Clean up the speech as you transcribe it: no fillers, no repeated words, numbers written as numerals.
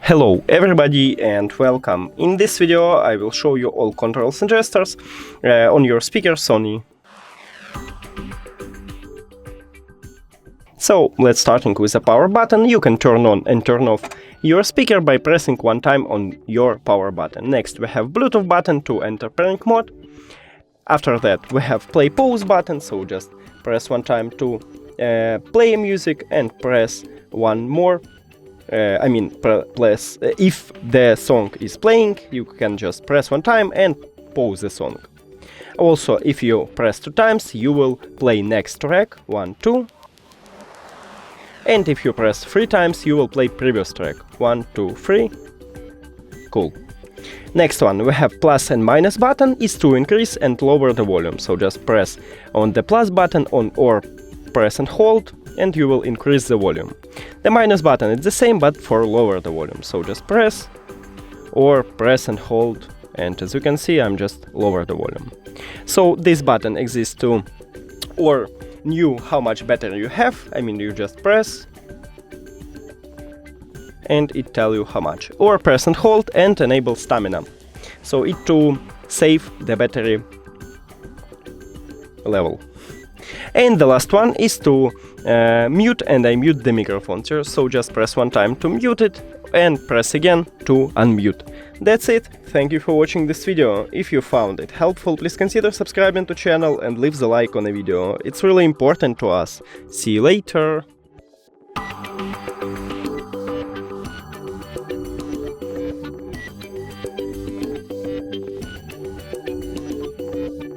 Hello everybody and welcome. In this video I will show you all controls and gestures on your speaker Sony. So let's starting with the power button. You can turn on and turn off your speaker by pressing one time on your power button. Next we have Bluetooth button to enter pairing mode. After that we have play pause button, so just press one time to play music and press one more. If the song is playing, you can just press one time and pause the song. Also, if you press two times, you will play next track, 1, 2. And if you press three times, you will play previous track, 1, 2, 3. Cool. Next one, we have plus and minus button is to increase and lower the volume. So just press on the plus button or press and hold, and you will increase the volume. The minus button is the same, but for lower the volume. So just press or press and hold, and as you can see, I'm just lower the volume. So this button exists to or knew how much battery you have. You just press and it tell you how much. Or press and hold and enable stamina. So it to save the battery level. And the last one is to mute and unmute the microphone. So just press one time to mute it and press again to unmute. That's it. Thank you for watching this video. If you found it helpful, please consider subscribing to channel and leave the like on the video. It's really important to us. See you later.